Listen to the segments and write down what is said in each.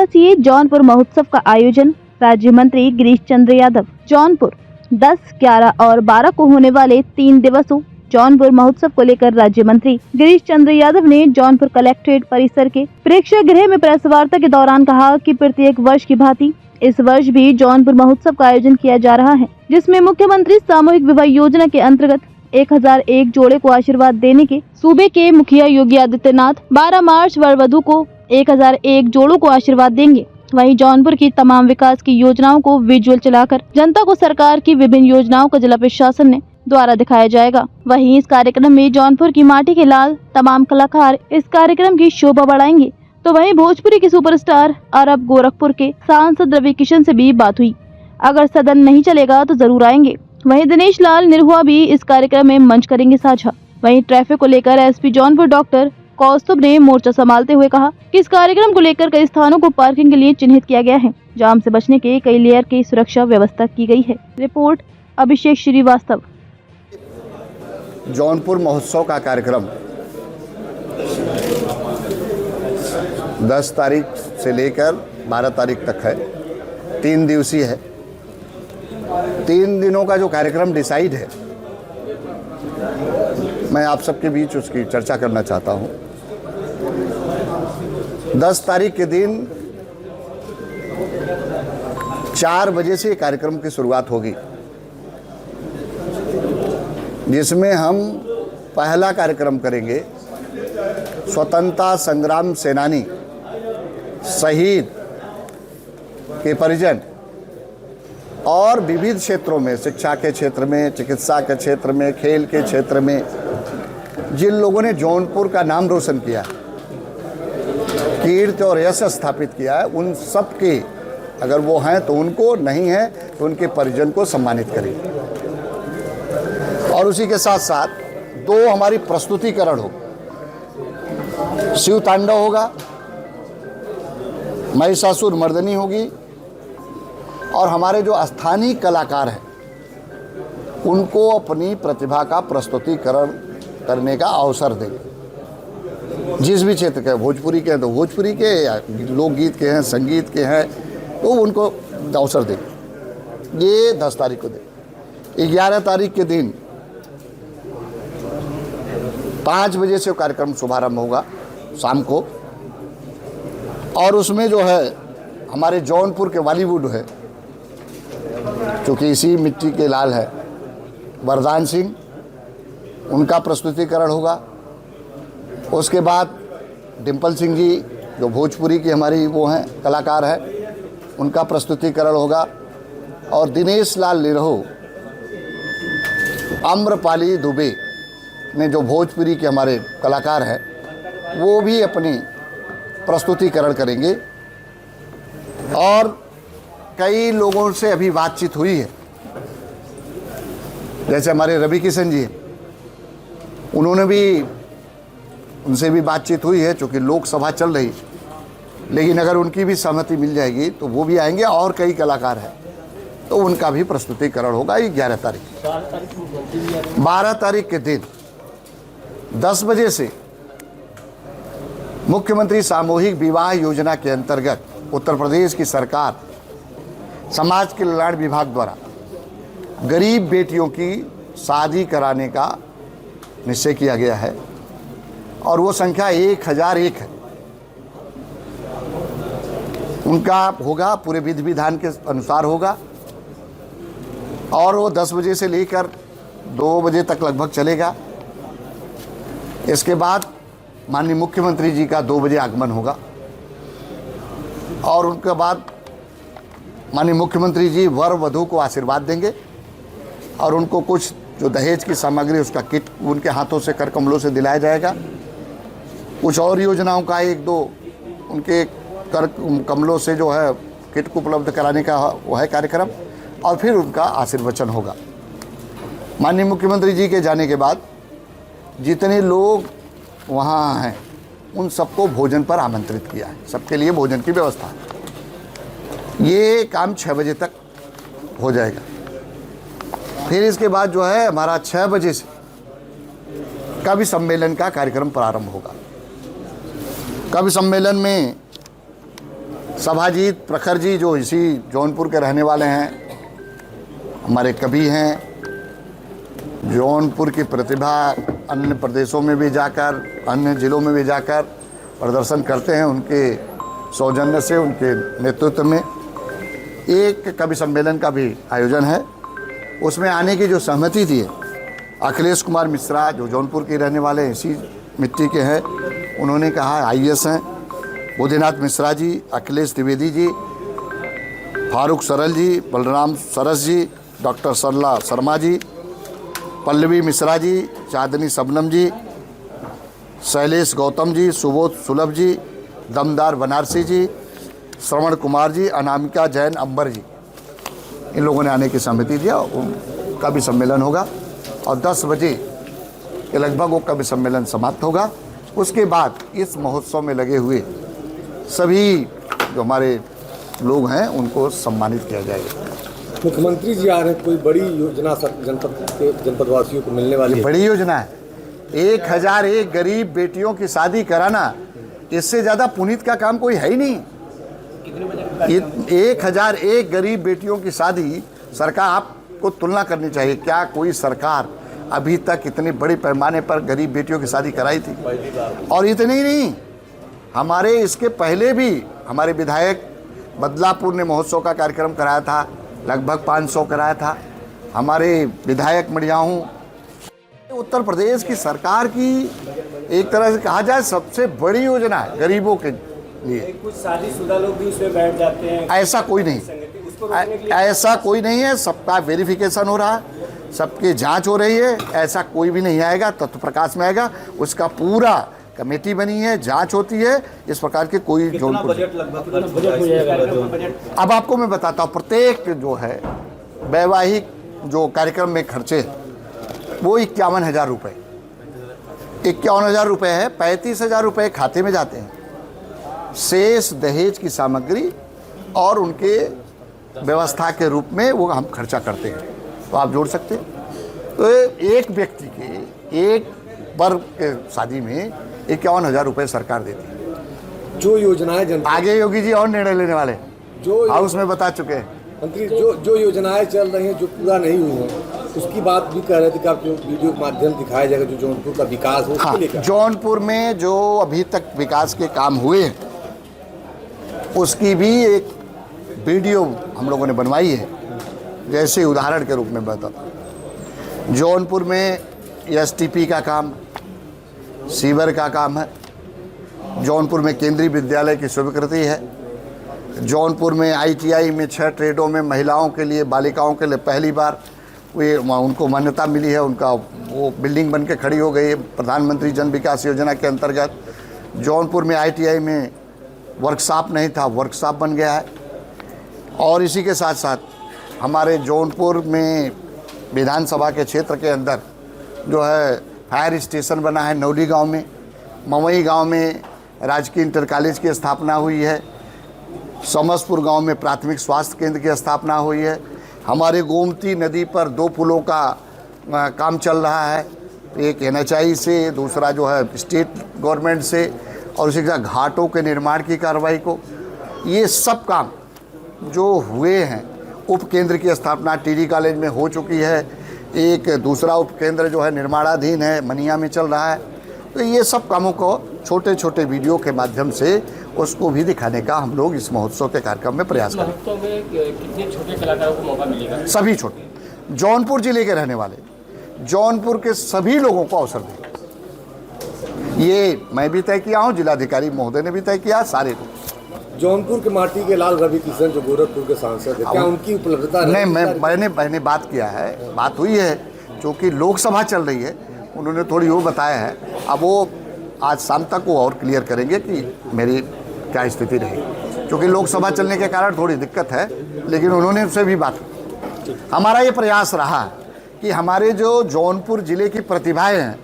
दिवसीय जौनपुर महोत्सव का आयोजन राज्य मंत्री गिरीश चंद्र यादव। जौनपुर 10, 11 और 12 को होने वाले 3 दिवसों जौनपुर महोत्सव को लेकर राज्य मंत्री गिरीश चंद्र यादव ने जौनपुर कलेक्ट्रेट परिसर के प्रेक्षागृह में प्रेस वार्ता के दौरान कहा कि प्रत्येक वर्ष की भांति इस वर्ष भी जौनपुर महोत्सव का आयोजन किया जा रहा है, जिसमें मुख्यमंत्री सामूहिक विवाह योजना के अंतर्गत 1001 जोड़े को आशीर्वाद देने के सूबे के मुखिया योगी आदित्यनाथ 12 मार्च वर वधु को 1001 जोड़ों को आशीर्वाद देंगे। वहीं जौनपुर की तमाम विकास की योजनाओं को विजुअल चलाकर जनता को सरकार की विभिन्न योजनाओं को जिला प्रशासन ने द्वारा दिखाया जाएगा। वहीं इस कार्यक्रम में जौनपुर की माटी के लाल तमाम कलाकार इस कार्यक्रम की शोभा बढ़ाएंगे। तो वहीं भोजपुरी के सुपरस्टार अरब गोरखपुर के सांसद रवि किशन से भी बात हुई, अगर सदन नहीं चलेगा तो जरूर आएंगे। वहीं दिनेश लाल निरहुआ भी इस कार्यक्रम में मंच करेंगे साझा। वहीं ट्रैफिक को लेकर एसपी जौनपुर डॉक्टर कौस्तुभ ने मोर्चा संभालते हुए कहा कि इस कार्यक्रम को लेकर कई स्थानों को पार्किंग के लिए चिन्हित किया गया है। जाम से बचने के कई लेयर की सुरक्षा व्यवस्था की गई है। रिपोर्ट अभिषेक श्रीवास्तव। जौनपुर महोत्सव का कार्यक्रम 10 तारीख से लेकर 12 तारीख तक है, 3 दिवसीय है। 3 दिनों का जो कार्यक्रम डिसाइड है, मैं आप सबके बीच उसकी चर्चा करना चाहता हूं। 10 तारीख के दिन 4 बजे से कार्यक्रम की शुरुआत होगी, जिसमें हम पहला कार्यक्रम करेंगे स्वतंत्रता संग्राम सेनानी शहीद के परिजन और विविध क्षेत्रों में, शिक्षा के क्षेत्र में, चिकित्सा के क्षेत्र में, खेल के क्षेत्र में जिन लोगों ने जौनपुर का नाम रोशन किया, कीर्ति और यश स्थापित किया है, उन सब के अगर वो हैं तो उनको, नहीं है तो उनके परिजन को सम्मानित करेंगे। और उसी के साथ साथ 2 हमारी प्रस्तुतिकरण हो, शिव तांडव होगा, महिषासुर मर्दनी होगी, और हमारे जो स्थानीय कलाकार हैं उनको अपनी प्रतिभा का प्रस्तुतिकरण करने का अवसर देंगे। जिस भी क्षेत्र के, भोजपुरी के हैं तो भोजपुरी के, या लोकगीत के हैं, संगीत के हैं, तो उनको अवसर देंगे। ये 10 तारीख को देंगे। 11 तारीख के दिन 5 बजे से कार्यक्रम शुभारंभ होगा शाम को, और उसमें जो है हमारे जौनपुर के बॉलीवुड है, चूँकि इसी मिट्टी के लाल है, वरदान सिंह, उनका प्रस्तुतिकरण होगा। उसके बाद डिम्पल सिंह जी जो भोजपुरी की हमारी वो हैं, कलाकार हैं, उनका प्रस्तुतिकरण होगा। और दिनेश लाल निरहु, आम्रपाली दुबे में जो भोजपुरी के हमारे कलाकार हैं, वो भी अपनी प्रस्तुतिकरण करेंगे। और कई लोगों से अभी बातचीत हुई है, जैसे हमारे रवि किशन जी, उन्होंने भी, उनसे भी बातचीत हुई है, चूँकि लोकसभा चल रही, लेकिन अगर उनकी भी सहमति मिल जाएगी तो वो भी आएंगे। और कई कलाकार हैं तो उनका भी प्रस्तुतिकरण होगा। 11 तारीख। 12 तारीख के दिन 10 बजे से मुख्यमंत्री सामूहिक विवाह योजना के अंतर्गत उत्तर प्रदेश की सरकार समाज कल्याण विभाग द्वारा गरीब बेटियों की शादी कराने का निश्चय किया गया है, और वो संख्या 1001 है। उनका होगा, पूरे विधि विधान के अनुसार होगा, और वो 10 बजे से लेकर 2 बजे तक लगभग चलेगा। इसके बाद माननीय मुख्यमंत्री जी का 2 बजे आगमन होगा, और उनके बाद माननीय मुख्यमंत्री जी वर वधू को आशीर्वाद देंगे, और उनको कुछ जो दहेज की सामग्री, उसका किट उनके हाथों से, कर कमलों से दिलाया जाएगा। कुछ और योजनाओं का 1-2 उनके कर कमलों से जो है किट को उपलब्ध कराने का वो है कार्यक्रम, और फिर उनका आशीर्वचन होगा। माननीय मुख्यमंत्री जी के जाने के बाद जितने लोग वहाँ हैं उन सबको भोजन पर आमंत्रित किया है, सबके लिए भोजन की व्यवस्था है। ये काम 6 बजे तक हो जाएगा। फिर इसके बाद जो है हमारा 6 बजे से कवि सम्मेलन का कार्यक्रम प्रारंभ होगा। कवि सम्मेलन में सभाजीत प्रखर जी जो इसी जौनपुर के रहने वाले हैं, हमारे कवि हैं, जौनपुर की प्रतिभा अन्य प्रदेशों में भी जाकर, अन्य ज़िलों में भी जाकर प्रदर्शन करते हैं। उनके सौजन्य से, उनके नेतृत्व में एक कवि सम्मेलन का भी आयोजन है। उसमें आने की जो सहमति थी, अखिलेश कुमार मिश्रा जो जौनपुर के रहने वाले इसी मिट्टी के हैं, उन्होंने कहा IAS हैं, बुधिनाथ मिश्रा जी, अखिलेश द्विवेदी जी, फारूक सरल जी, बलराम सरस जी, डॉक्टर सरला शर्मा जी, पल्लवी मिश्रा जी, चांदनी सबनम जी, शैलेश गौतम जी, सुबोध सुलभ जी, दमदार बनारसी जी, श्रवण कुमार जी, अनामिका जैन अंबर जी, इन लोगों ने आने की सहमति दिया। उनका भी सम्मेलन होगा और 10 बजे के लगभग वो कवि सम्मेलन समाप्त होगा। उसके बाद इस महोत्सव में लगे हुए सभी जो हमारे लोग हैं उनको सम्मानित किया जाएगा। मुख्यमंत्री जी आ रहे हैं, कोई बड़ी योजना जनपदवासियों को मिलने वाली है? बड़ी योजना है। 1001 गरीब बेटियों की शादी कराना, इससे ज़्यादा पुनीत का काम कोई है ही नहीं। 1001 गरीब बेटियों की शादी, सरकार आपको तुलना करनी चाहिए, क्या कोई सरकार अभी तक इतने बड़े पैमाने पर गरीब बेटियों की शादी कराई थी? और इतने ही नहीं, हमारे इसके पहले भी हमारे विधायक बदलापुर ने महोत्सव का कार्यक्रम कराया था, लगभग 500 कराया था। हमारे विधायक मडियाहू, उत्तर प्रदेश की सरकार की एक तरह से कहा जाए सबसे बड़ी योजना है गरीबों के लिए। कुछ शादीशुदा लोग भी उसमें बैठ जाते हैं। ऐसा कोई नहीं, ऐसा कोई नहीं है। सबका वेरिफिकेशन हो रहा है, सबकी जांच हो रही है। ऐसा कोई भी नहीं आएगा, तथ्य प्रकाश में आएगा। उसका पूरा कमेटी बनी है, जांच होती है। इस प्रकार के कोई जौनपुर अब आपको मैं बताता हूँ, प्रत्येक जो है वैवाहिक जो कार्यक्रम में खर्चे वो 51,000 रुपये, 51,000 रुपये है। 35,000 रुपये खाते में जाते हैं, शेष दहेज की सामग्री और उनके व्यवस्था के रूप में वो हम खर्चा करते हैं। तो आप जोड़ सकते हैं। तो एक व्यक्ति के एक वर्ग के शादी में 51,000 रुपये सरकार देती है। जो योजनाएं आगे योगी जी और निर्णय लेने वाले जो हाउस में बता चुके हैं। मंत्री, जो योजनाएं चल रही हैं जो पूरा नहीं हुई हैं, उसकी बात भी कह रहे थे कि आप जो वीडियो के माध्यम दिखाया जाएगा जो जौनपुर का विकास हो। हाँ, जौनपुर में जो अभी तक विकास के काम हुए हैं उसकी भी एक वीडियो हम लोगों ने बनवाई है। जैसे उदाहरण के रूप में बताता हूँ, जौनपुर में STP का काम, सीवर का काम है। जौनपुर में केंद्रीय विद्यालय की स्वीकृति है। जौनपुर में ITI में 6 ट्रेडों में महिलाओं के लिए, बालिकाओं के लिए पहली बार वे उनको मान्यता मिली है। उनका वो बिल्डिंग बन के खड़ी हो गई है प्रधानमंत्री जन विकास योजना के अंतर्गत। जौनपुर में ITI में वर्कशॉप नहीं था, वर्कशॉप बन गया है। और इसी के साथ साथ हमारे जौनपुर में विधानसभा के क्षेत्र के अंदर जो है फायर स्टेशन बना है नौली गांव में। मवई गांव में राजकीय इंटर कॉलेज की स्थापना हुई है। समसपुर गांव में प्राथमिक स्वास्थ्य केंद्र की स्थापना हुई है। हमारे गोमती नदी पर 2 पुलों का काम चल रहा है, एक NHI से, दूसरा जो है स्टेट गवर्नमेंट से, और उसी के साथ घाटों के निर्माण की कार्रवाई को, ये सब काम जो हुए हैं। उप केंद्र की स्थापना TD कॉलेज में हो चुकी है। एक दूसरा उप केंद्र जो है निर्माणाधीन है, मनिया में चल रहा है। तो ये सब कामों को छोटे छोटे वीडियो के माध्यम से उसको भी दिखाने का हम लोग इस महोत्सव के कार्यक्रम में प्रयास करें। महोत्सव में कितने छोटे कलाकारों को मौका मिलेगा? सभी छोटे, जौनपुर जिले के रहने वाले, जौनपुर के सभी लोगों को अवसर दें। ये मैं भी तय किया हूँ, जिलाधिकारी महोदय ने भी तय किया, सारे लोग। जौनपुर के माटी के लाल रवि किशन जो गोरखपुर के सांसद है, क्या उनकी उपलब्धता नहीं, मैंने बात किया है, बात हुई है। क्योंकि लोकसभा चल रही है, उन्होंने थोड़ी वो बताया है। अब वो आज शाम तक वो और क्लियर करेंगे कि मेरी क्या स्थिति रहेगी, क्योंकि लोकसभा चलने के कारण थोड़ी दिक्कत है। लेकिन उन्होंने उससे भी बात की। हमारा ये प्रयास रहा कि हमारे जो जौनपुर जिले की प्रतिभाएं हैं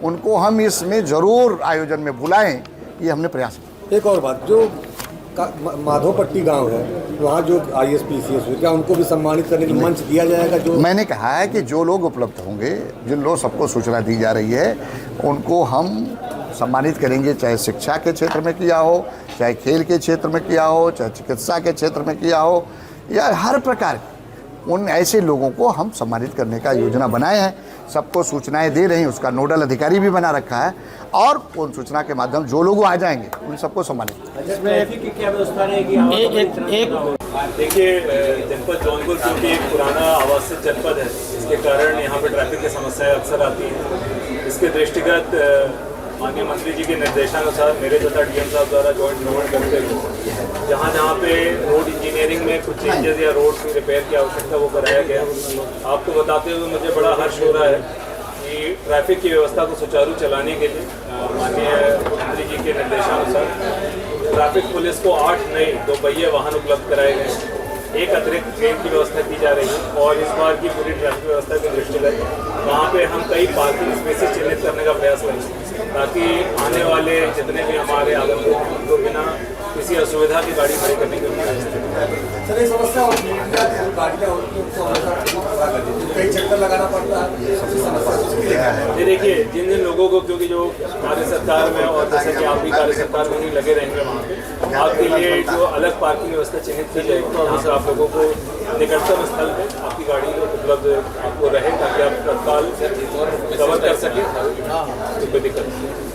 उनको हम इसमें ज़रूर आयोजन में बुलाएं, ये हमने प्रयास किया। एक और बात, जो माधोपट्टी गांव है वहाँ जो IAS PCS हुए, क्या उनको भी सम्मानित करने का मंच दिया जाएगा? जो मैंने कहा है कि जो लोग उपलब्ध होंगे, जिन लोग सबको सूचना दी जा रही है, उनको हम सम्मानित करेंगे, चाहे शिक्षा के क्षेत्र में किया हो, चाहे खेल के क्षेत्र में किया हो, चाहे चिकित्सा के क्षेत्र में किया हो, या हर प्रकार की उन ऐसे लोगों को हम सम्मानित करने का योजना बनाए हैं। सबको सूचनाएं दे रहे हैं, उसका नोडल अधिकारी भी बना रखा है और उन सूचना के माध्यम जो लोग आ जाएंगे उन सबको सम्मानित। ट्रैफिक की क्या व्यवस्था रहेगी? देखिए, जनपद जौनपुर क्योंकि एक पुराना आवासित जनपद है, इसके कारण यहाँ पे ट्रैफिक की समस्याएं अक्सर आती हैं। इसके दृष्टिगत माननीय मंत्री जी के निर्देशानुसार मेरे तथा डीएम साहब द्वारा जॉइंट भ्रमण करते हुए जहाँ पे रोड इंजीनियरिंग में कुछ चेंजेस या रोड की रिपेयर की आवश्यकता वो कराया गया। आपको बताते हुए मुझे बड़ा हर्ष हो रहा है कि ट्रैफिक की व्यवस्था को सुचारू चलाने के लिए माननीय मुख्यमंत्री जी के निर्देशानुसार ट्रैफिक पुलिस को 8 नए 2 पहिए वाहन उपलब्ध कराए गए, एक अतिरिक्त ट्रेन की व्यवस्था की जा रही है और इस बार की पूरी ट्रैफिक व्यवस्था के दृष्टिगत वहाँ पे हम कई पार्किंग स्पेसेस चिन्हित करने का प्रयास करेंगे ताकि आने वाले जितने भी हमारे आगंतुक हैं उनको बिना किसी असुविधा की गाड़ी खड़ी करने की सर, ये समस्या होती है कि गाड़ियाँ होती हैं उनको हमेशा कई चक्कर लगाना पड़ता है। ये देखिए, जिन जिन लोगों को, क्योंकि जो कार्य सरकार में और जैसे कि आप भी कार्य सरकार में नहीं लगे रहेंगे, वहाँ पे आपके लिए जो अलग पार्किंग व्यवस्था चिन्हित की जाएगी तो वहाँ से आप लोगों को निकटतम स्थल पे आपकी गाड़ी उपलब्ध आपको रहे ताकि आप तत्काल कवर कर सकें, कोई दिक्कत नहीं।